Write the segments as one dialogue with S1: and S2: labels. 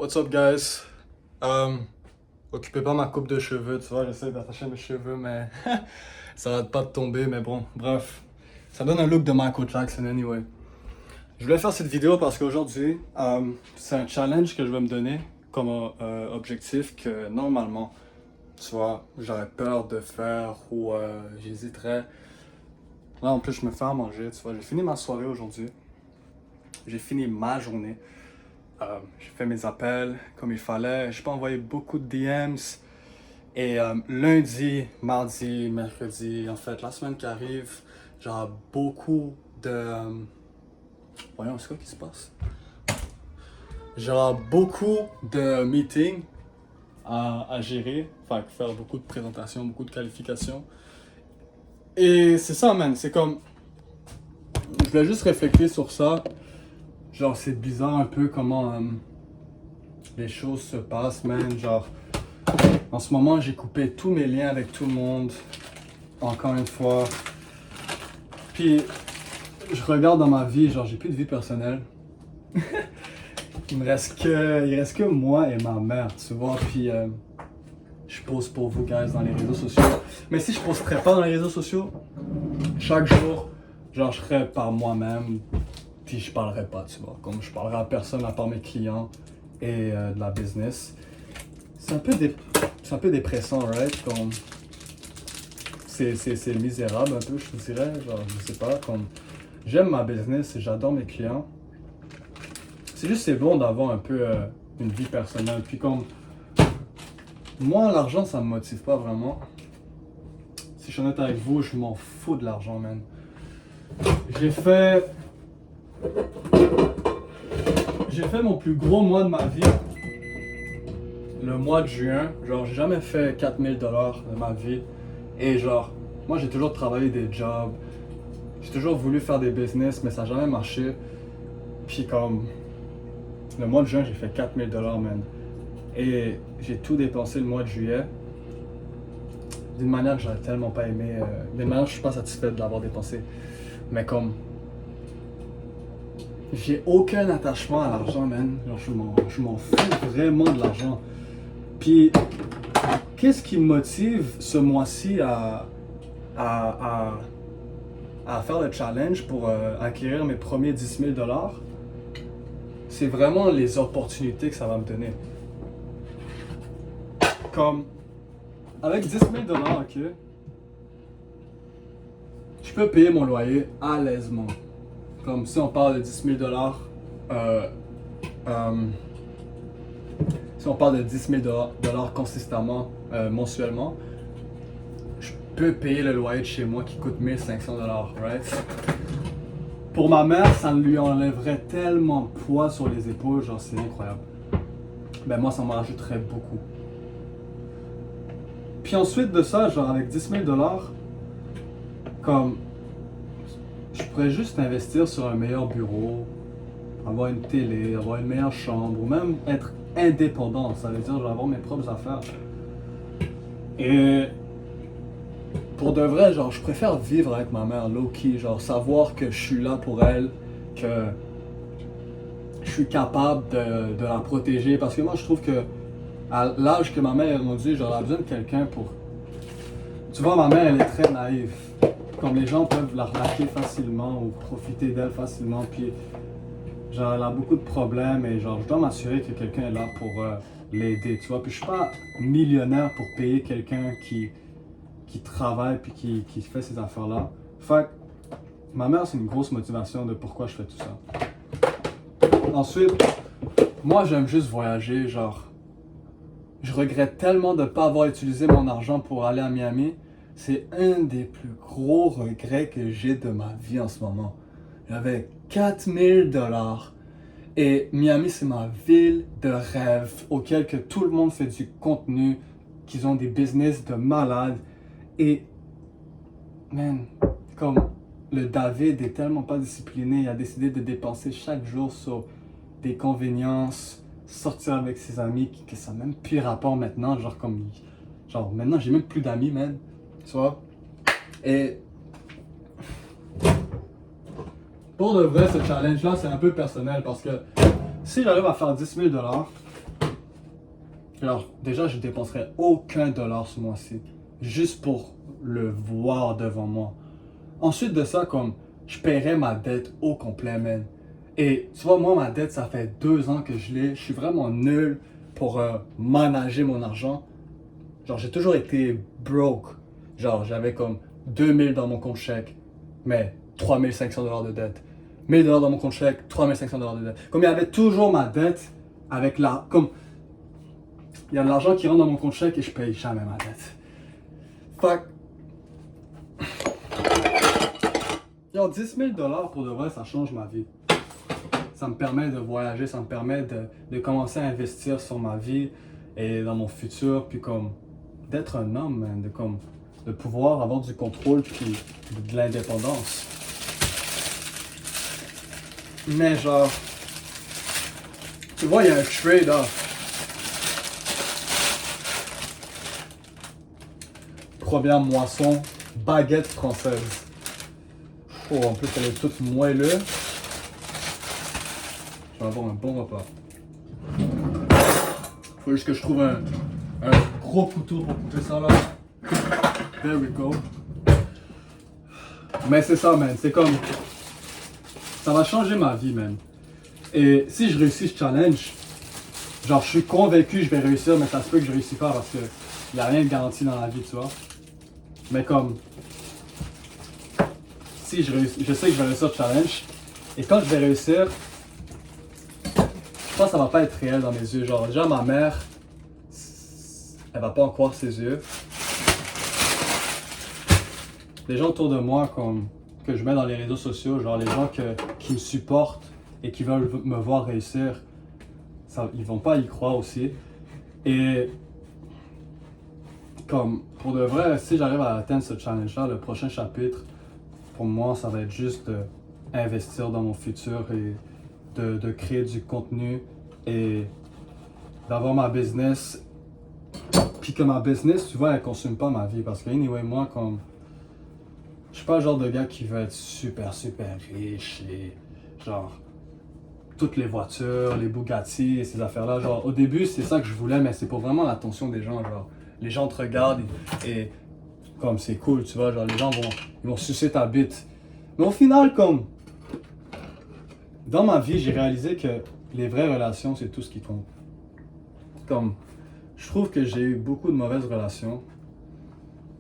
S1: What's up, guys? Occupez pas ma coupe de cheveux, tu vois, j'essaie d'attacher mes cheveux, mais ça arrête pas de tomber, mais bon, bref. Ça donne un look de Michael Jackson, anyway. Je voulais faire cette vidéo parce qu'aujourd'hui, c'est un challenge que je vais me donner comme objectif que normalement, tu vois, j'aurais peur de faire ou j'hésiterais. Là, en plus, je me fais à manger, tu vois, j'ai fini ma soirée aujourd'hui. J'ai fini ma journée. J'ai fait mes appels comme il fallait. J'ai pas envoyé beaucoup de DMs. Et lundi, mardi, mercredi, en fait, la semaine qui arrive, j'aurai beaucoup de. Voyons, c'est quoi qui se passe? J'aurai beaucoup de meetings à gérer. Enfin, faire beaucoup de présentations, beaucoup de qualifications. Et c'est ça, man. C'est comme. Je voulais juste réfléchir sur ça. Genre, c'est bizarre un peu comment les choses se passent, man. Genre, en ce moment, j'ai coupé tous mes liens avec tout le monde. Encore une fois. Puis, je regarde dans ma vie, genre, j'ai plus de vie personnelle. Il reste que moi et ma mère, tu vois. Puis, je pose pour vous, guys, dans les réseaux sociaux. Mais si je posterais pas dans les réseaux sociaux, chaque jour, genre, je serais par moi-même. Puis je parlerai pas, tu vois, comme je parlerai à personne à part mes clients et de la business. C'est un peu dépressant, right? Comme c'est misérable un peu, je te dirais, genre, je sais pas, comme j'aime ma business et j'adore mes clients. C'est juste c'est bon d'avoir un peu une vie personnelle. Puis comme moi, l'argent ça me motive pas vraiment. Si je suis honnête avec vous, je m'en fous de l'argent, man. J'ai fait mon plus gros mois de ma vie, le mois de juin. Genre, j'ai jamais fait 4000 dollars de ma vie. Et genre, moi j'ai toujours travaillé des jobs. J'ai toujours voulu faire des business, mais ça n'a jamais marché. Puis comme, le mois de juin, j'ai fait 4000 dollars, man. Et j'ai tout dépensé le mois de juillet. D'une manière que j'aurais tellement pas aimé. D'une manière que je suis pas satisfait de l'avoir dépensé. Mais comme, j'ai aucun attachement à l'argent, man. Genre, je m'en fous vraiment de l'argent. Puis, qu'est-ce qui me motive ce mois-ci à faire le challenge pour acquérir mes premiers 10 000 dollars? C'est vraiment les opportunités que ça va me donner. Comme, avec 10 000 dollars, ok, je peux payer mon loyer à l'aisement. Comme si on parle de 10 000 dollars, si on parle de 10 000 dollars consistamment, mensuellement, je peux payer le loyer de chez moi qui coûte 1500 dollars, right? Pour ma mère, ça lui enlèverait tellement de poids sur les épaules, genre c'est incroyable. Ben moi, ça m'en rajouterait beaucoup. Puis ensuite de ça, genre avec 10 000 dollars, comme je pourrais juste investir sur un meilleur bureau, avoir une télé, avoir une meilleure chambre, ou même être indépendant. Ça veut dire que je vais avoir mes propres affaires. Et pour de vrai, genre, je préfère vivre avec ma mère low-key, genre savoir que je suis là pour elle, que je suis capable de la protéger. Parce que moi, je trouve que à l'âge que ma mère est rendue, genre, elle a besoin de quelqu'un pour... Tu vois, ma mère, elle est très naïve. Comme les gens peuvent l'arnaquer facilement ou profiter d'elle facilement, puis genre elle a beaucoup de problèmes et genre je dois m'assurer que quelqu'un est là pour l'aider, tu vois. Puis je suis pas millionnaire pour payer quelqu'un qui travaille puis qui fait ces affaires-là. Fait que ma mère c'est une grosse motivation de pourquoi je fais tout ça. Ensuite, moi j'aime juste voyager, genre je regrette tellement de ne pas avoir utilisé mon argent pour aller à Miami. C'est un des plus gros regrets que j'ai de ma vie en ce moment. J'avais 4000 dollars et Miami c'est ma ville de rêve auquel que tout le monde fait du contenu, qu'ils ont des business de malades et man, comme le David est tellement pas discipliné, il a décidé de dépenser chaque jour sur des conveniences, sortir avec ses amis que ça n'a même plus rapport maintenant, genre maintenant j'ai même plus d'amis, man. Tu vois? Et pour de vrai, ce challenge-là, c'est un peu personnel parce que si j'arrive à faire 10 000 dollars, Alors, déjà, je dépenserais aucun dollar ce mois-ci, juste pour le voir devant moi. Ensuite de ça, comme, je paierais ma dette au complet, man. Et tu vois, moi, ma dette, ça fait 2 ans que je l'ai. Je suis vraiment nul pour manager mon argent. Genre, j'ai toujours été broke. Genre, j'avais comme 2000 dans mon compte chèque, mais 3500 $ de dette. 1000 $ dans mon compte chèque, 3500 $ de dette. Comme il y avait toujours ma dette avec la. Comme il y a de l'argent qui rentre dans mon compte chèque et je paye jamais ma dette. Fait que, 10 000 $ pour de vrai, ça change ma vie. Ça me permet de voyager, ça me permet de commencer à investir sur ma vie et dans mon futur, puis comme d'être un homme, man, de pouvoir avoir du contrôle puis de l'indépendance. Mais genre, tu vois, il y a un trade-off. Première moisson, baguette française. Oh, en plus, elle est toute moelleuse. Je vais avoir un bon repas. Faut juste que je trouve un gros couteau pour couper ça là. There we go. Mais c'est ça, man. C'est comme. Ça va changer ma vie, man. Et si je réussis ce challenge, genre, je suis convaincu que je vais réussir, mais ça se peut que je réussis pas parce que y a rien de garanti dans la vie, tu vois. Mais comme. Si je réussis, je sais que je vais réussir le challenge. Et quand je vais réussir, je pense que ça va pas être réel dans mes yeux. Genre, déjà, ma mère, elle va pas en croire ses yeux. Les gens autour de moi, comme, que je mets dans les réseaux sociaux, genre les gens qui me supportent et qui veulent me voir réussir, ça, ils vont pas y croire aussi. Et comme, pour de vrai, si j'arrive à atteindre ce challenge-là, le prochain chapitre, pour moi, ça va être juste d'investir dans mon futur et de créer du contenu et d'avoir ma business. Puis que ma business, tu vois, elle consomme pas ma vie. Parce que, anyway, moi, comme. Je suis pas le genre de gars qui veut être super, super riche et. Genre. Toutes les voitures, les Bugatti et ces affaires-là. Genre, au début, c'est ça que je voulais, mais c'est pour vraiment l'attention des gens. Genre, les gens te regardent et comme c'est cool, tu vois. Genre, les gens vont sucer ta bite. Mais au final, comme. Dans ma vie, j'ai réalisé que les vraies relations, c'est tout ce qui compte. Comme. Je trouve que j'ai eu beaucoup de mauvaises relations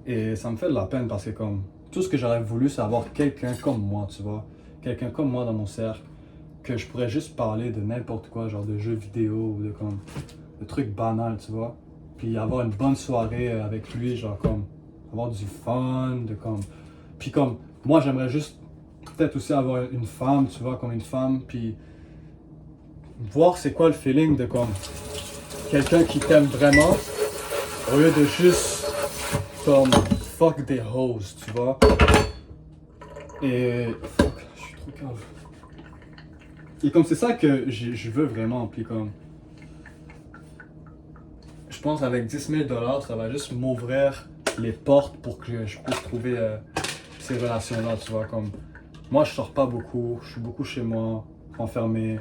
S1: et ça me fait de la peine parce que comme tout ce que j'aurais voulu c'est avoir quelqu'un comme moi, tu vois, quelqu'un comme moi dans mon cercle que je pourrais juste parler de n'importe quoi, genre de jeux vidéo ou de trucs banals, tu vois, puis avoir une bonne soirée avec lui, genre comme avoir du fun, puis comme moi j'aimerais juste peut-être aussi avoir une femme, tu vois, comme une femme, puis voir c'est quoi le feeling de comme quelqu'un qui t'aime vraiment, au lieu de juste comme fuck des hoes, tu vois. Et fuck, je suis trop calme. Et comme c'est ça que je veux vraiment, puis comme je pense avec 10 000 $, ça va juste m'ouvrir les portes pour que je puisse trouver ces relations-là, tu vois. Comme moi, je sors pas beaucoup, je suis beaucoup chez moi, enfermé.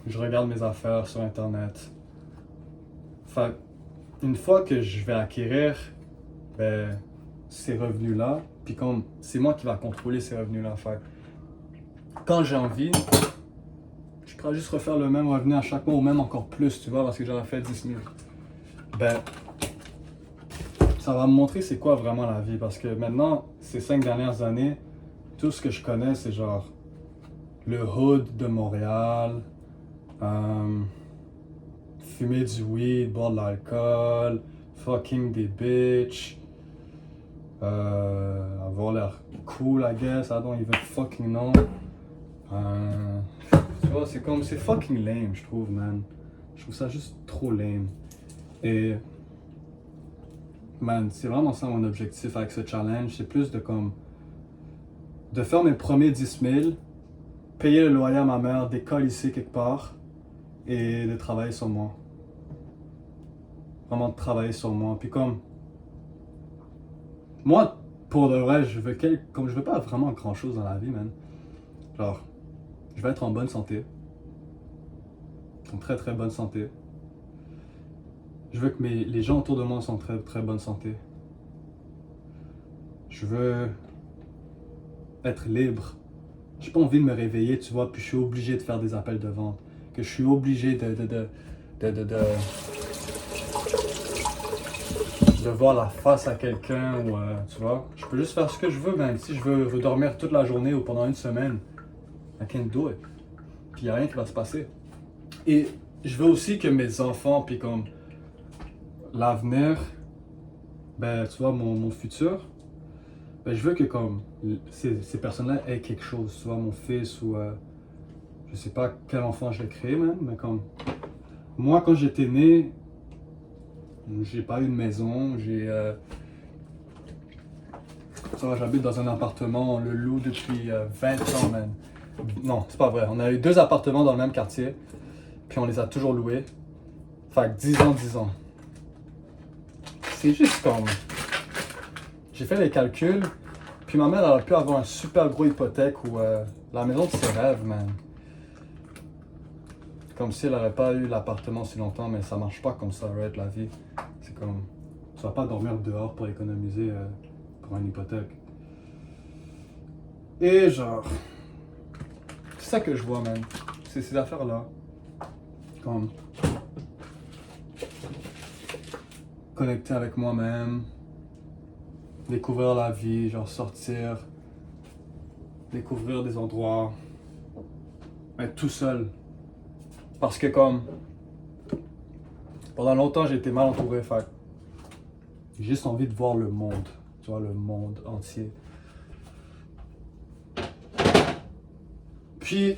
S1: Je regarde mes affaires sur internet. Fait une fois que je vais acquérir ces revenus-là, puis comme c'est moi qui va contrôler ces revenus-là, fait quand j'ai envie, je pourrais juste refaire le même revenu à chaque mois ou même encore plus, tu vois, parce que j'aurais fait 10 000. Ça va me montrer c'est quoi vraiment la vie, parce que maintenant, ces 5 dernières années, tout ce que je connais, c'est genre le hood de Montréal, fumer du weed, boire de l'alcool, fucking des bitches, avoir l'air cool, I guess, I don't even fucking know. Tu vois, c'est fucking lame, je trouve, man. Je trouve ça juste trop lame. Et, man, c'est vraiment ça mon objectif avec ce challenge, c'est plus de faire mes premiers 10 000, payer le loyer à ma mère, d'école ici quelque part, et de travailler sur moi. Vraiment de travailler sur moi. Puis comme, moi, pour de vrai, je veux pas vraiment grand chose dans la vie, man. Genre, je veux être en bonne santé. En très très bonne santé. Je veux que les gens autour de moi sont en très, très bonne santé. Je veux être libre. J'ai pas envie de me réveiller, tu vois, puis je suis obligé de faire des appels de vente. Que je suis obligé de voir la face à quelqu'un ou, tu vois. Je peux juste faire ce que je veux, même si je veux dormir toute la journée ou pendant une semaine. I can't do it. Puis y a rien qui va se passer. Et je veux aussi que mes enfants, puis comme l'avenir, ben tu vois, mon futur, ben je veux que comme ces personnes-là aient quelque chose, tu vois, mon fils ou je sais pas quel enfant je vais créer même, mais comme moi quand j'étais né, j'ai pas eu de maison, tu vois, j'habite dans un appartement, on le loue depuis 20 ans même. Non, c'est pas vrai, on a eu 2 appartements dans le même quartier, puis on les a toujours loués. Fait que 10 ans, 10 ans. C'est juste comme... J'ai fait les calculs, puis ma mère elle aurait pu avoir un super gros hypothèque ou la maison de ses rêves, man. Comme si elle n'aurait pas eu l'appartement si longtemps, mais ça marche pas comme ça, right, la vie. C'est comme... Tu vas pas dormir dehors pour économiser pour une hypothèque. Et genre... C'est ça que je vois, man. C'est ces affaires-là. Comme... Connecter avec moi-même. Découvrir la vie, genre sortir. Découvrir des endroits. Être tout seul. Parce que comme... Pendant longtemps, j'ai été mal entouré, fait j'ai juste envie de voir le monde. Tu vois, le monde entier. Puis...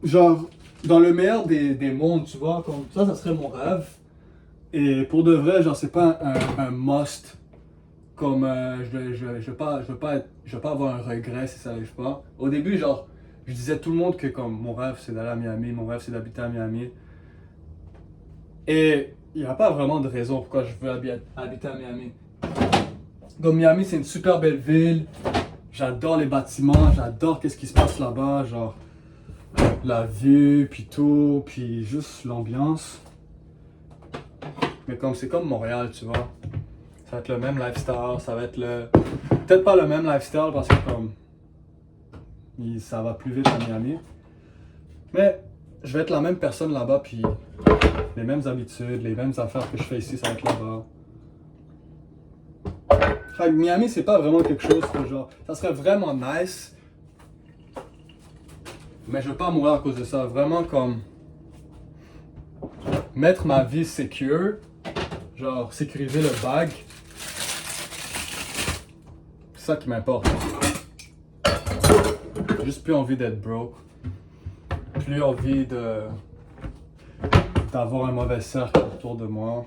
S1: Genre, dans le meilleur des mondes, tu vois, comme ça serait mon rêve. Et pour de vrai, genre, c'est pas un must. Comme, je veux pas avoir un regret si ça arrive pas. Au début, genre, je disais à tout le monde que comme mon rêve c'est d'aller à Miami, mon rêve c'est d'habiter à Miami. Et il n'y a pas vraiment de raison pourquoi je veux habiter à Miami. Comme Miami, c'est une super belle ville. J'adore les bâtiments, j'adore qu'est-ce qui se passe là-bas, genre la vue, puis tout, puis juste l'ambiance. Mais comme c'est comme Montréal, tu vois. Ça va être le même lifestyle, ça va être le... Peut-être pas le même lifestyle parce que comme... ça va plus vite à Miami. Mais je vais être la même personne là-bas, puis les mêmes habitudes, les mêmes affaires que je fais ici, ça va être là-bas. Fait que Miami, c'est pas vraiment quelque chose que genre... Ça serait vraiment nice. Mais je veux pas mourir à cause de ça. Vraiment comme... Mettre ma vie secure. Genre sécuriser le bag. C'est ça qui m'importe. J'ai juste plus envie d'être broke. Plus envie d'avoir un mauvais cercle autour de moi.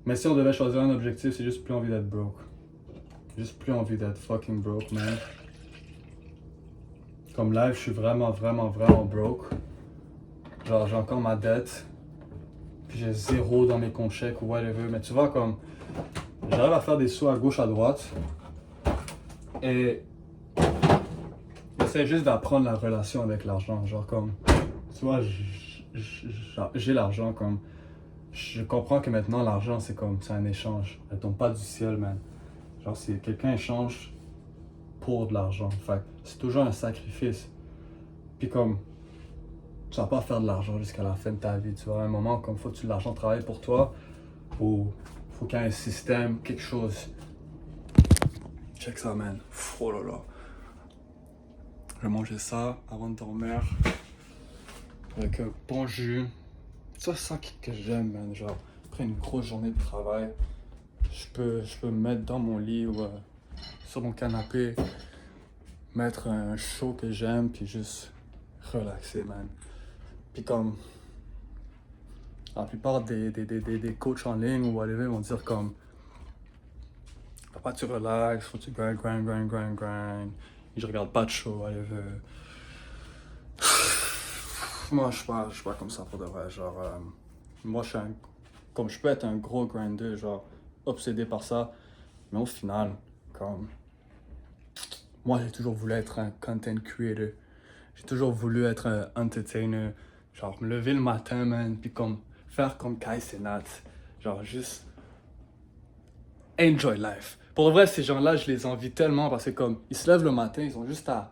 S1: Mais si on devait choisir un objectif, c'est juste plus envie d'être broke. Juste plus envie d'être fucking broke, man. Comme live, je suis vraiment broke. Genre, j'ai encore ma dette. Puis j'ai 0 dans mes comptes chèques ou whatever. Mais tu vois, comme... J'arrive à faire des sous à gauche, à droite. Et... J'essaie juste d'apprendre la relation avec l'argent. Genre comme... Tu vois, j'ai l'argent comme... Je comprends que maintenant, l'argent, c'est comme... C'est un échange. Elle tombe pas du ciel, man. Genre, si quelqu'un échange pour de l'argent. Fait c'est toujours un sacrifice. Puis comme... Tu vas pas faire de l'argent jusqu'à la fin de ta vie. Tu vois, à un moment, comme faut que l'argent travaille pour toi. Ou faut qu'il y ait un système, quelque chose. Check ça, man. Oh là là. Je vais manger ça avant de dormir. Avec un bon jus. Ça, c'est ça que j'aime, man. Genre, après une grosse journée de travail, je peux me mettre dans mon lit ou sur mon canapé, mettre un show que j'aime, puis juste relaxer, man. Puis comme la plupart des coachs en ligne ou whatever vont dire comme faut pas que tu relaxes, faut que tu grind. Et je regarde pas de show, whatever. Moi, je suis pas comme ça pour de vrai. Genre, moi, comme je peux être un gros grinder, genre, obsédé par ça. Mais au final, comme, moi, j'ai toujours voulu être un content creator. J'ai toujours voulu être un entertainer. Genre, me lever le matin, man, puis comme faire comme Kai Cenat. Genre, juste enjoy life. Pour vrai, ces gens-là, je les envie tellement parce que comme, ils se lèvent le matin, ils ont juste à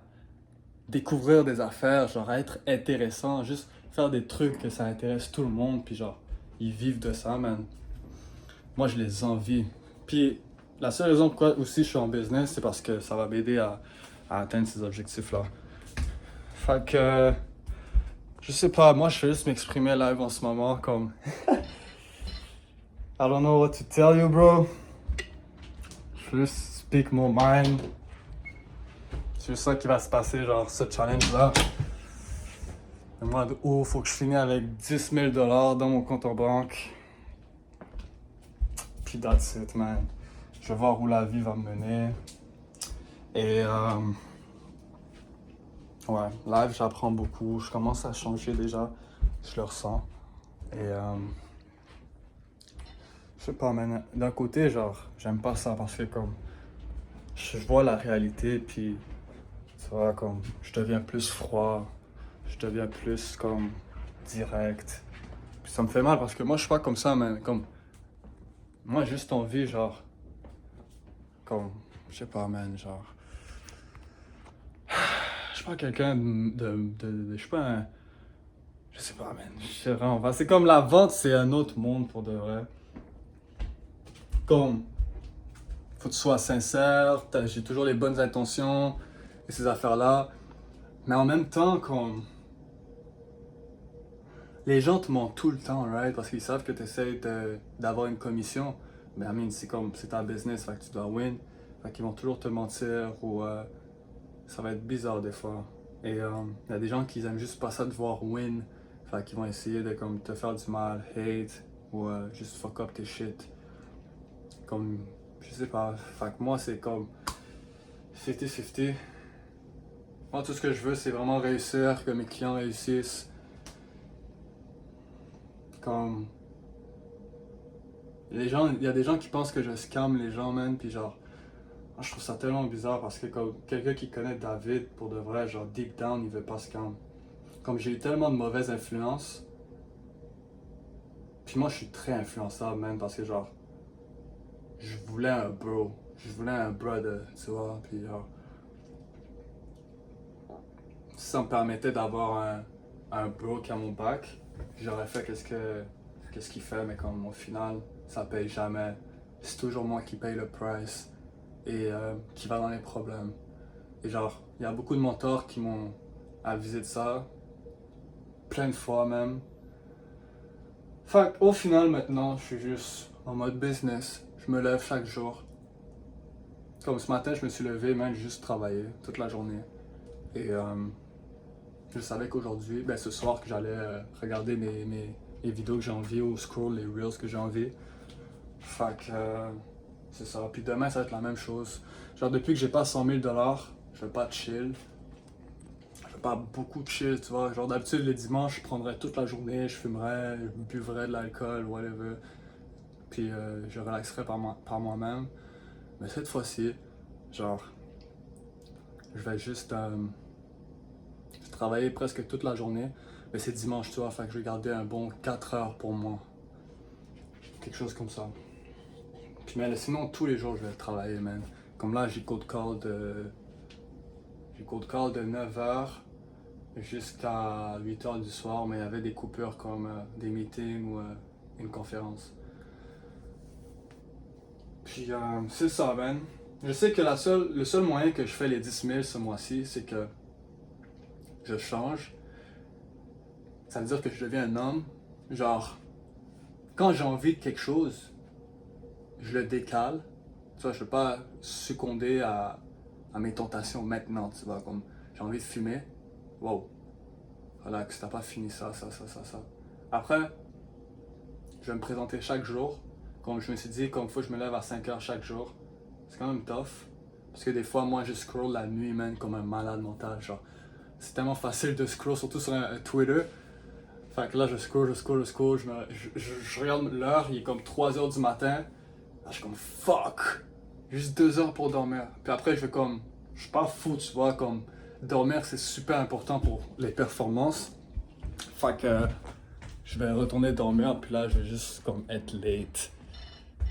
S1: découvrir des affaires, genre à être intéressants, juste faire des trucs que ça intéresse tout le monde, puis genre, ils vivent de ça, man. Moi, je les envie. Puis, la seule raison pourquoi aussi je suis en business, c'est parce que ça va m'aider à atteindre ces objectifs-là. Fait que, je sais pas, moi, je fais juste m'exprimer live en ce moment, comme... I don't know what to tell you, bro. Je veux juste speak mon mind. C'est juste ça qui va se passer, genre, ce challenge-là. Le mois de août, faut que je finisse avec 10 000 $ dans mon compte en banque. Puis that's it, man. Je vais voir où la vie va me mener. Et ouais, live, j'apprends beaucoup. Je commence à changer déjà. Je le ressens. Et je sais pas, man. D'un côté, genre, j'aime pas ça parce que comme je vois la réalité, puis tu vois, comme je deviens plus froid. Je deviens plus comme direct. Puis ça me fait mal parce que moi, je suis pas comme ça, man. Comme moi, juste envie, genre, comme, je sais pas, man, genre. Je suis pas quelqu'un je suis pas un. Je sais pas, man. Je sais vraiment pas. C'est comme la vente, c'est un autre monde pour de vrai. Comme, faut que tu sois sincère, j'ai toujours les bonnes intentions et ces affaires-là. Mais en même temps, comme. Les gens te mentent tout le temps, right? Parce qu'ils savent que tu essaies d'avoir une commission. Mais I mean, c'est comme, c'est ta business, fait que tu dois win. Fait qu'ils vont toujours te mentir ou ça va être bizarre des fois. Et il y a des gens qui aiment juste pas ça de voir win. Fait qu'ils vont essayer de comme te faire du mal, hate ou juste fuck up tes shit. Comme, je sais pas. Fait que moi, c'est comme 50-50. Moi, tout ce que je veux, c'est vraiment réussir, que mes clients réussissent. Comme. Les gens, il y a des gens qui pensent que je scam les gens, man, puis genre. Moi, je trouve ça tellement bizarre parce que comme quelqu'un qui connaît David, pour de vrai, genre deep down, il veut pas scam. Comme j'ai eu tellement de mauvaises influences, puis moi je suis très influençable, man, parce que genre. Je voulais un bro, je voulais un brother, tu vois, puis genre. Si ça me permettait d'avoir un bro qui a mon back, j'aurais fait qu'est-ce qu'il fait, mais comme au final, ça paye jamais. C'est toujours moi qui paye le price et qui va dans les problèmes. Et genre, il y a beaucoup de mentors qui m'ont avisé de ça, plein de fois même. Fait au final, maintenant, je suis juste en mode business. Je me lève chaque jour. Comme ce matin, je me suis levé, même juste travaillé toute la journée. Et je savais qu'aujourd'hui, ben ce soir, que j'allais regarder les vidéos que j'ai envie ou scroll les reels que j'ai envie. Fait que c'est ça. Puis demain, ça va être la même chose. Genre, depuis que j'ai pas 100 000 $, je vais pas chill. Je vais pas beaucoup chill, tu vois. Genre, d'habitude, le dimanche, je prendrais toute la journée, je fumerais, je buvrais de l'alcool, whatever. Puis je relaxerais par moi-même. Mais cette fois-ci, genre, je vais juste travailler presque toute la journée. Mais c'est dimanche, tu vois, fait que je vais garder un bon 4 heures pour moi. Quelque chose comme ça. Puis mais sinon, tous les jours, je vais travailler, man. Comme là, j'ai code call de 9h jusqu'à 8h du soir, mais il y avait des coupures comme des meetings ou une conférence. Puis c'est ça, man. Je sais que le seul moyen que je fais les 10 000 ce mois-ci, c'est que je change. Ça veut dire que je deviens un homme. Genre, quand j'ai envie de quelque chose, je le décale. Tu vois, je ne veux pas succomber à mes tentations maintenant, tu vois. Comme j'ai envie de fumer. Wow. Relax, t'as pas fini ça. Après, je vais me présenter chaque jour. Comme je me suis dit, comme faut que je me lève à 5h chaque jour. C'est quand même tough. Parce que des fois, moi, je scroll la nuit, man, comme un malade mental. Genre, c'est tellement facile de scroll, surtout sur un Twitter. Fait que là, je scroll, je regarde l'heure, il est comme 3h du matin. Là, je suis comme fuck! Juste 2 heures pour dormir. Puis après, je vais comme. Je suis pas fou, tu vois, comme. Dormir, c'est super important pour les performances. Fait que je vais retourner dormir, puis là, je vais juste comme être late.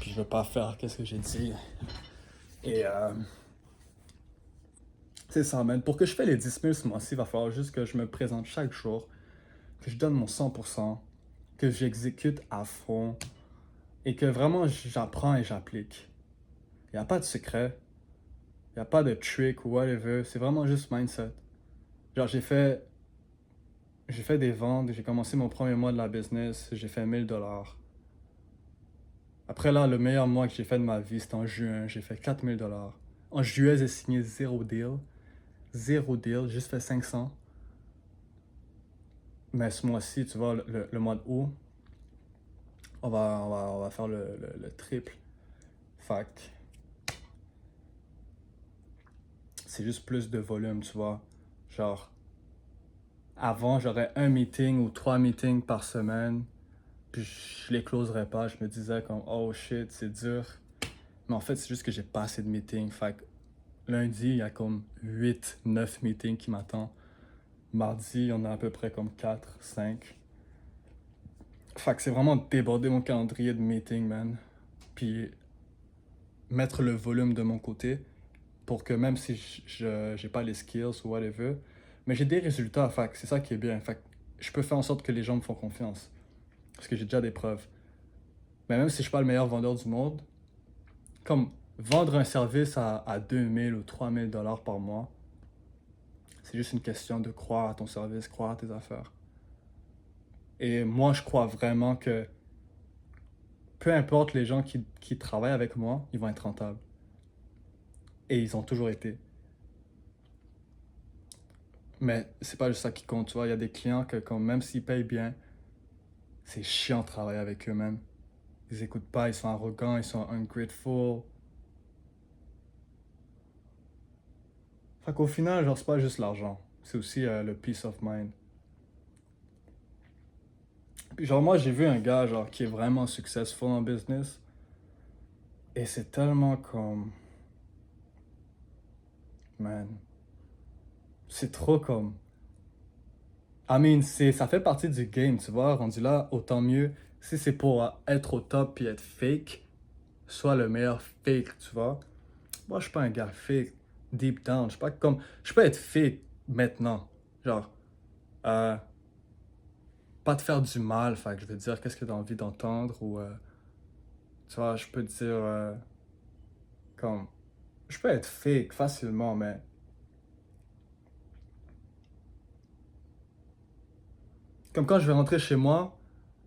S1: Puis je vais pas faire qu'est-ce que j'ai dit. Et c'est ça, man. Pour que je fasse les 10 000 ce mois-ci, il va falloir juste que je me présente chaque jour, que je donne mon 100%, que j'exécute à fond et que vraiment j'apprends et j'applique. Il n'y a pas de secret, il n'y a pas de trick ou whatever, c'est vraiment juste mindset. Genre, j'ai fait des ventes, j'ai commencé mon premier mois de la business, j'ai fait 1000 $. Après là, le meilleur mois que j'ai fait de ma vie, c'était en juin, j'ai fait 4000 $. En juillet, j'ai signé zéro deal. Zéro deal, juste fait 500. Mais ce mois-ci, tu vois, le mois d'août, on va faire le triple. Fait que c'est juste plus de volume, tu vois. Genre, avant, j'aurais un meeting ou 3 meetings par semaine. Puis je les closerais pas. Je me disais comme, oh shit, c'est dur. Mais en fait, c'est juste que j'ai pas assez de meetings. Fait que lundi, il y a comme 8, 9 meetings qui m'attendent. Mardi, il y en a à peu près comme 4, 5. Fait que c'est vraiment déborder mon calendrier de meetings, man. Puis mettre le volume de mon côté pour que même si j'ai pas les skills ou whatever, mais j'ai des résultats. Fait que c'est ça qui est bien. Fait que je peux faire en sorte que les gens me font confiance. Parce que j'ai déjà des preuves. Mais même si je suis pas le meilleur vendeur du monde, comme vendre un service à 2000 ou 3000 $ par mois, c'est juste une question de croire à ton service, croire à tes affaires. Et moi, je crois vraiment que peu importe les gens qui travaillent avec moi, ils vont être rentables. Et ils ont toujours été. Mais c'est pas juste ça qui compte, tu vois. Il y a des clients que, comme, même s'ils payent bien, c'est chiant de travailler avec eux-mêmes. Ils écoutent pas, ils sont arrogants, ils sont ungrateful. Fait qu'au final, genre, c'est pas juste l'argent. C'est aussi le peace of mind. Puis genre, moi, j'ai vu un gars, genre, qui est vraiment successful en business. Et c'est tellement comme... Man, c'est trop comme... I mean, ça fait partie du game, tu vois. Rendu là, autant mieux. Si c'est pour être au top puis être fake, sois le meilleur fake, tu vois. Moi, je suis pas un gars fake, deep down. Je suis pas comme... Je peux être fake maintenant. Genre, euh, pas te faire du mal, fait que je veux dire, qu'est-ce que tu as envie d'entendre ou... tu vois, je peux te dire... comme... Je peux être fake facilement, mais... Comme quand je vais rentrer chez moi,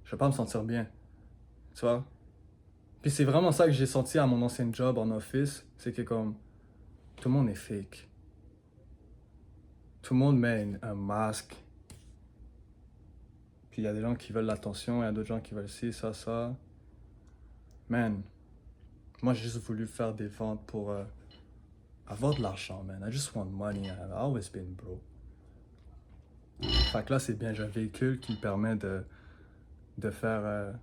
S1: je vais pas me sentir bien, tu vois. Puis c'est vraiment ça que j'ai senti à mon ancien job en office, c'est que comme tout le monde est fake. Tout le monde met un masque. Puis il y a des gens qui veulent l'attention, il y a d'autres gens qui veulent ci, ça, ça. Man, moi j'ai juste voulu faire des ventes pour avoir de l'argent, man. I just want money. I've always been broke. Fait que là c'est bien, j'ai un véhicule qui me permet de faire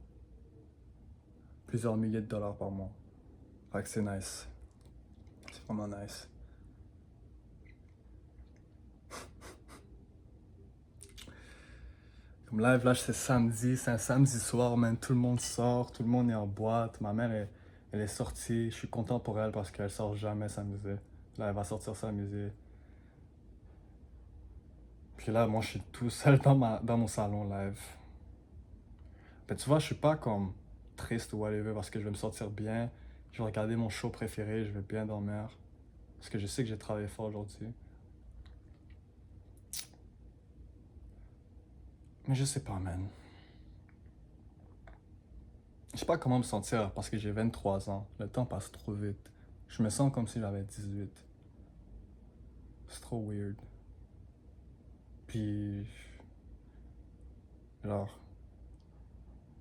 S1: plusieurs milliers de dollars par mois. Fait que c'est nice. C'est vraiment nice. Comme live, là, c'est samedi, c'est un samedi soir, man. Tout le monde sort, tout le monde est en boîte. Ma mère, elle est sortie. Je suis content pour elle parce qu'elle sort jamais s'amuser. Là, elle va sortir s'amuser. Puis là, moi, je suis tout seul dans mon salon live. Mais tu vois, je suis pas comme triste ou whatever parce que je vais me sentir bien. Je vais regarder mon show préféré, je vais bien dormir. Parce que je sais que j'ai travaillé fort aujourd'hui. Mais je sais pas, man. Je sais pas comment me sentir parce que j'ai 23 ans. Le temps passe trop vite. Je me sens comme si j'avais 18. C'est trop weird. Puis, genre,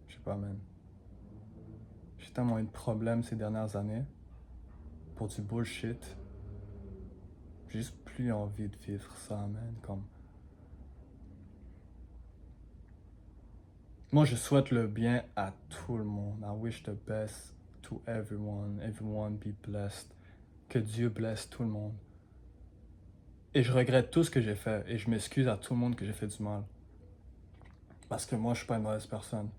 S1: je sais pas, man. J'ai tellement eu de problèmes ces dernières années pour du bullshit. J'ai juste plus envie de vivre ça, man. Comme... Moi, je souhaite le bien à tout le monde. I wish the best to everyone. Everyone be blessed. Que Dieu blesse tout le monde. Et je regrette tout ce que j'ai fait. Et je m'excuse à tout le monde que j'ai fait du mal. Parce que moi, je suis pas une mauvaise personne.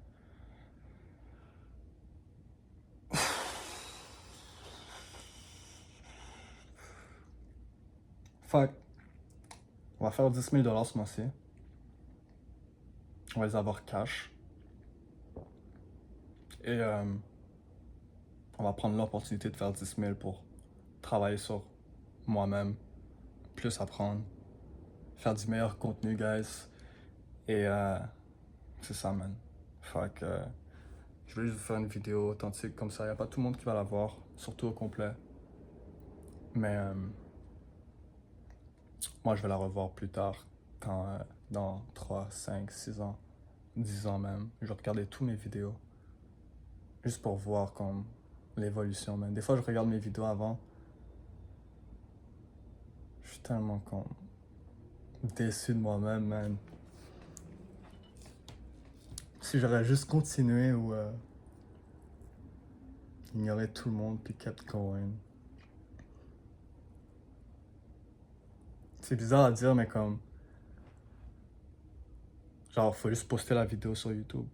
S1: Fait que, on va faire 10 000 $ ce mois-ci. On va les avoir cash. Et on va prendre l'opportunité de faire 10 000 pour travailler sur moi-même, plus apprendre, faire du meilleur contenu, guys. Et c'est ça, man. Fait que je vais juste vous faire une vidéo authentique comme ça. Il n'y a pas tout le monde qui va la voir, surtout au complet. Mais moi, je vais la revoir plus tard, quand, dans 3, 5, 6 ans, 10 ans même. Je vais regarder tous mes vidéos, juste pour voir comme l'évolution, man. Des fois, je regarde mes vidéos avant. Je suis tellement comme déçu de moi-même, man. Si j'aurais juste continué ou ignoré tout le monde puis kept going. C'est bizarre à dire, mais comme. Genre, faut juste poster la vidéo sur YouTube.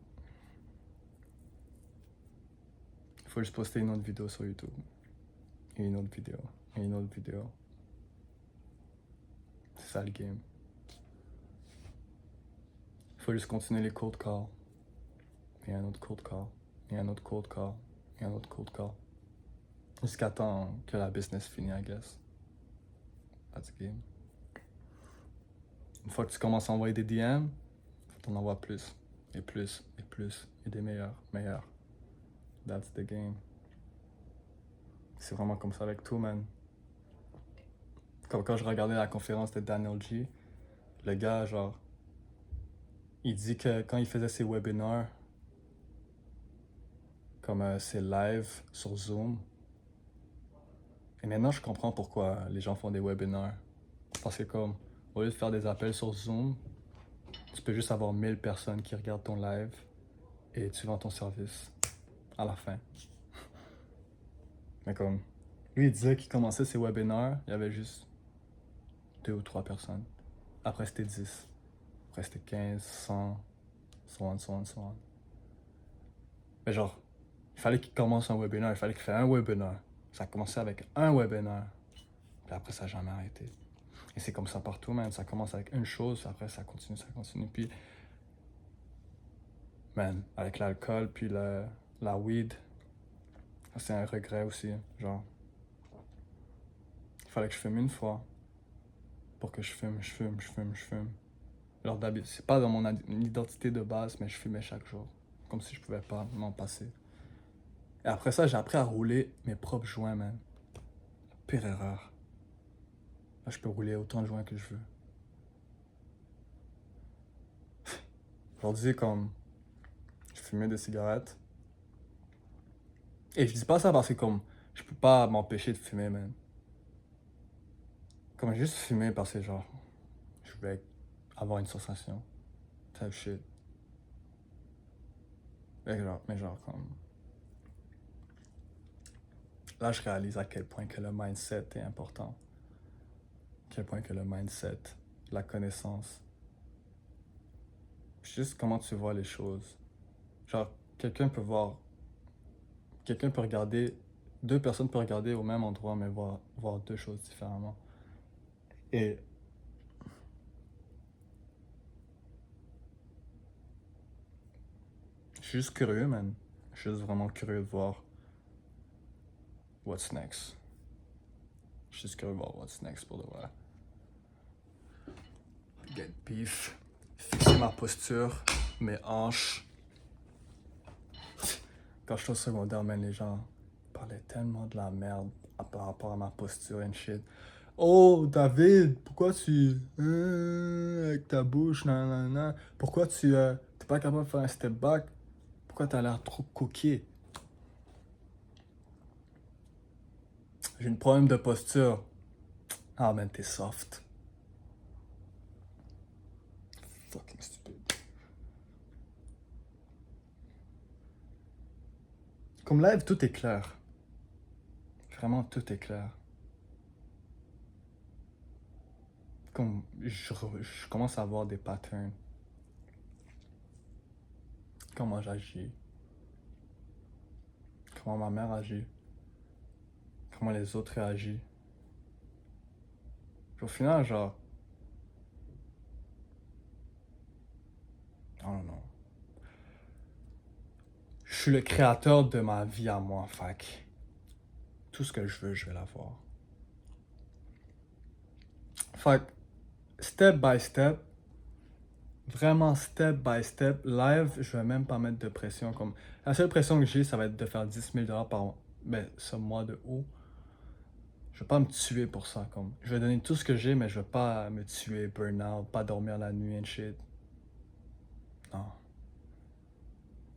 S1: Faut juste poster une autre vidéo sur YouTube. Et une autre vidéo. Et une autre vidéo. C'est ça le game. Faut juste continuer les cold calls. Et un autre cold call. Et un autre cold call. Et un autre cold call. Jusqu'à temps que la business finit, I guess. That's the game. Une fois que tu commences à envoyer des DM, faut t'en envoyer plus. Et plus. Et plus. Et des meilleurs. Meilleurs. That's the game. C'est vraiment comme ça avec tout, man. Comme quand je regardais la conférence de Daniel G, le gars, genre, il dit que quand il faisait ses webinars, comme ses lives sur Zoom, et maintenant je comprends pourquoi les gens font des webinars. Parce que comme, au lieu de faire des appels sur Zoom, tu peux juste avoir 1000 personnes qui regardent ton live et tu vends ton service à la fin. Mais comme, lui il disait qu'il commençait ses webinars, il y avait juste 2 ou 3 personnes. Après c'était 10. Après c'était 15, 100, 100. Mais genre, il fallait qu'il commence un webinaire, il fallait qu'il fasse un webinaire. Ça a commencé avec un webinaire. Puis après, ça n'a jamais arrêté. Et c'est comme ça partout, man. Ça commence avec une chose, après ça continue. Puis, man, avec l'alcool, puis la weed, c'est un regret aussi. Genre, il fallait que je fume une fois pour que je fume. Genre, d'habitude, c'est pas dans mon identité de base, mais je fumais chaque jour. Comme si je pouvais pas m'en passer. Et après ça, j'ai appris à rouler mes propres joints, man. Pire erreur. Là, je peux rouler autant de joints que je veux. Je leur disais comme, je fumais des cigarettes. Et je dis pas ça parce que comme, je peux pas m'empêcher de fumer, man. Comme juste fumer parce que genre, je voulais avoir une sensation. Type shit. Mais genre comme... Là, je réalise à quel point que le mindset est important. À quel point que le mindset, la connaissance. Juste comment tu vois les choses. Genre, quelqu'un peut regarder, deux personnes peuvent regarder au même endroit, mais voir deux choses différemment. Et je suis juste curieux, man. Je suis juste vraiment curieux de voir what's next. Je suis juste curieux de voir what's next pour de vrai. Get beef. Fixer ma posture, mes hanches. Quand je suis au secondaire, man, les gens parlaient tellement de la merde par rapport à ma posture and shit. Oh, David, pourquoi tu... avec ta bouche, nanana. Pourquoi tu... t'es pas capable de faire un step back? Pourquoi t'as l'air trop coquille? J'ai un problème de posture. Ah, man, t'es soft. Fucking stupide. Comme live, tout est clair. Vraiment, tout est clair. Comme je commence à avoir des patterns. comment j'agis, comment ma mère agit, comment les autres réagissent. Puis au final, genre, I don't know. Je suis le créateur de ma vie à moi, fac. Tout ce que je veux, je vais l'avoir. Fait que, step by step, vraiment step by step, live, je vais même pas mettre de pression. Comme, la seule pression que j'ai, ça va être de faire 10 000 $ par mois. Ben, ce mois de août. Je vais pas me tuer pour ça. Comme, je vais donner tout ce que j'ai, mais je vais pas me tuer, burn out, pas dormir la nuit and shit. Non.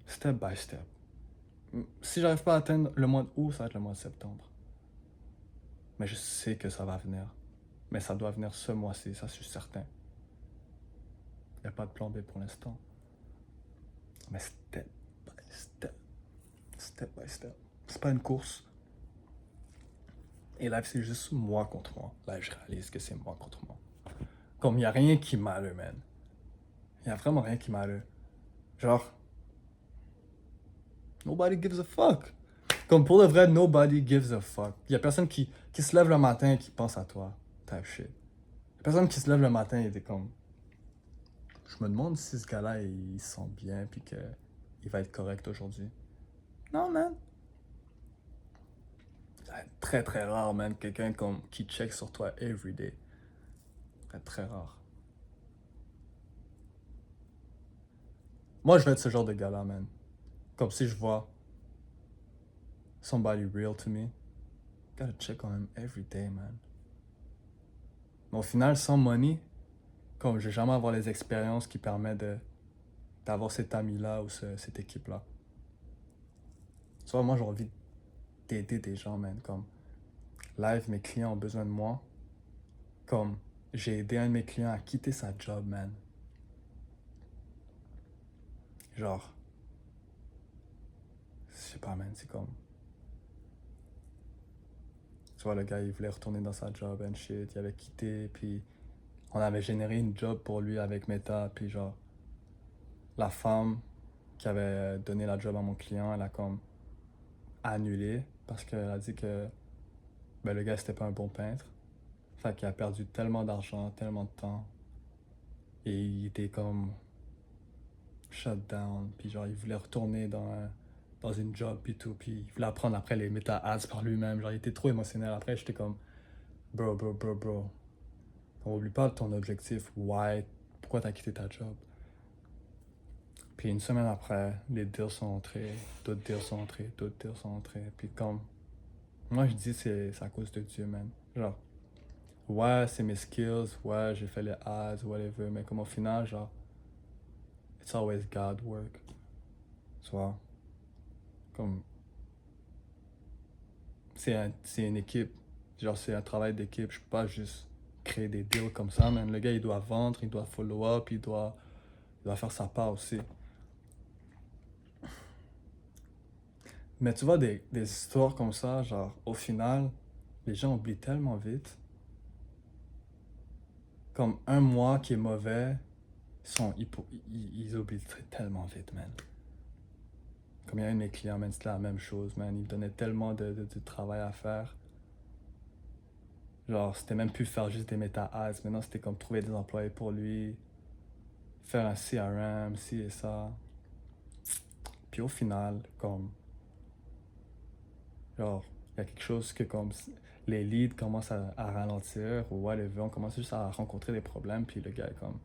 S1: Step by step. Si j'arrive pas à atteindre le mois d'août, ça va être le mois de septembre. Mais je sais que ça va venir. Mais ça doit venir ce mois-ci, ça je suis certain. Il n'y a pas de plan B pour l'instant. Mais step by step. Step by step. C'est pas une course. Et live, c'est juste moi contre moi. Live, je réalise que c'est moi contre moi. Comme il n'y a rien qui m'allait, man. Il n'y a vraiment rien qui m'allait. Genre, nobody gives a fuck. Comme pour le vrai, nobody gives a fuck. Il y a personne qui se lève le matin et qui pense à toi. Type shit. Il y a personne qui se lève le matin et est comme... Je me demande si ce gars-là, il se sent bien puis qu'il va être correct aujourd'hui. Non, man. C'est très très rare, man. Quelqu'un qui check sur toi every day. Très très rare. Moi, je vais être ce genre de gars-là, man. Comme si je vois somebody real to me. Gotta check on him every day, man. Mais au final, sans money, comme je vais jamais avoir les expériences qui permettent d'avoir cet ami-là ou cette équipe-là. Tu vois, moi, j'ai envie d'aider des gens, man. Comme, live, mes clients ont besoin de moi. Comme, j'ai aidé un de mes clients à quitter sa job, man. Genre, je sais pas, man, c'est comme... Tu vois, le gars, il voulait retourner dans sa job and shit. Il avait quitté, puis on avait généré une job pour lui avec Meta, puis genre, la femme qui avait donné la job à mon client, elle a comme annulé parce qu'elle a dit que ben, le gars, c'était pas un bon peintre. Fait qu'il a perdu tellement d'argent, tellement de temps. Et il était comme shut down, puis genre, il voulait retourner dans une job, puis tout, puis il voulait apprendre après les Meta ads par lui-même. Genre, il était trop émotionnel. Après, j'étais comme, bro. On oublie pas ton objectif. Why? Pourquoi t'as quitté ta job? Puis une semaine après, les deals sont entrés, d'autres deals sont entrés, d'autres deals sont entrés. Puis comme, moi je dis c'est à cause de Dieu, man. Genre, ouais, c'est mes skills, ouais, j'ai fait les ads, whatever, mais comme au final, genre, it's always God work. Tu vois? Comme, c'est une équipe. Genre, c'est un travail d'équipe. Je peux pas juste créer des deals comme ça, man. Le gars, il doit vendre, il doit follow up, il doit faire sa part aussi. Mais tu vois, des histoires comme ça, genre, au final, les gens oublient tellement vite. Comme un mois qui est mauvais, ils oublient tellement vite, man. Comme il y a un de mes clients, man, c'était la même chose, man. Il me donnait tellement de travail à faire. Genre, c'était même plus faire juste des méta-ads. Maintenant, c'était comme trouver des employés pour lui, faire un CRM, ci et ça. Puis au final, comme, genre, il y a quelque chose que comme les leads commencent à ralentir ou whatever, on commence juste à rencontrer des problèmes, puis le gars est comme,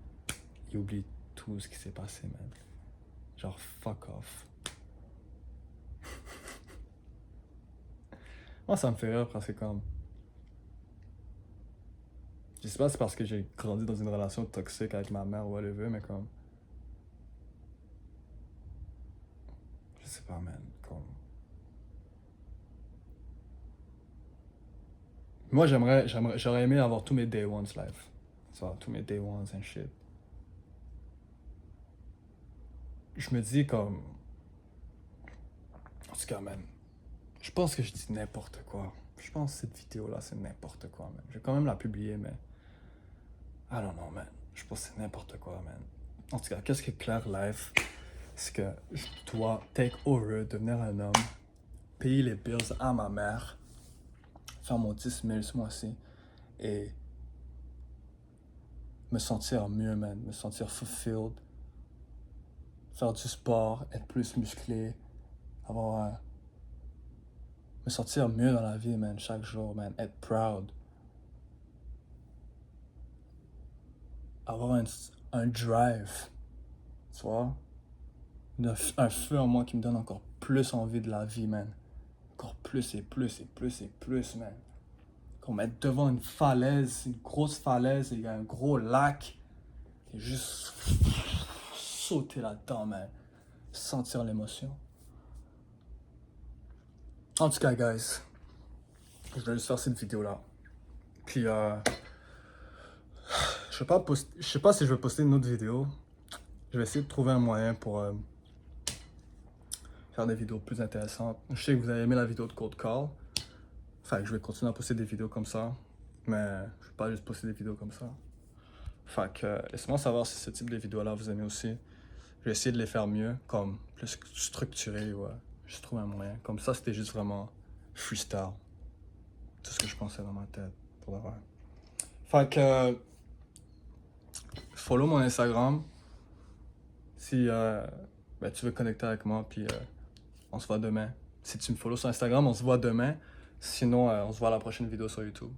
S1: il oublie tout ce qui s'est passé, man. Genre, fuck off. Moi, ça me fait rire parce que comme, je sais pas si c'est parce que j'ai grandi dans une relation toxique avec ma mère ou whatever, mais comme, je sais pas, man, comme... Moi, j'aurais aimé avoir tous mes day ones live. Tu vois, tous mes day ones and shit. Je me dis comme... En tout cas, man, je pense que je dis n'importe quoi. Je pense que cette vidéo-là, c'est n'importe quoi, man. Je vais quand même la publier, mais... I don't know, man. Je pense que c'est n'importe quoi, man. En tout cas, qu'est-ce que Claire Live c'est que je dois take over, devenir un homme, payer les bills à ma mère, faire mon 10 000 ce mois-ci et me sentir mieux, man, me sentir fulfilled, faire du sport, être plus musclé, avoir me sentir mieux dans la vie, man, chaque jour, man, être proud, avoir un drive, tu vois, un feu en moi qui me donne encore plus envie de la vie, man, encore plus et plus et plus et plus, man. Comme être devant une falaise, une grosse falaise, et il y a un gros lac, et juste sauter là-dedans, man, sentir l'émotion. En tout cas, guys, je vais juste faire cette vidéo-là. Puis, je sais pas si je vais poster une autre vidéo. Je vais essayer de trouver un moyen pour faire des vidéos plus intéressantes. Je sais que vous avez aimé la vidéo de Cold Call. Fait que je vais continuer à poster des vidéos comme ça. Mais je vais pas juste poster des vidéos comme ça. Fait que laissez-moi savoir si ce type de vidéos-là vous aimez aussi. Je vais essayer de les faire mieux, comme plus structuré ou juste trouver un moyen. Comme ça, c'était juste vraiment freestyle. Tout ce que je pensais dans ma tête. Pour le vrai. Fait que follow mon Instagram si ben, tu veux connecter avec moi, puis on se voit demain. Si tu me follow sur Instagram, on se voit demain. Sinon, on se voit à la prochaine vidéo sur YouTube.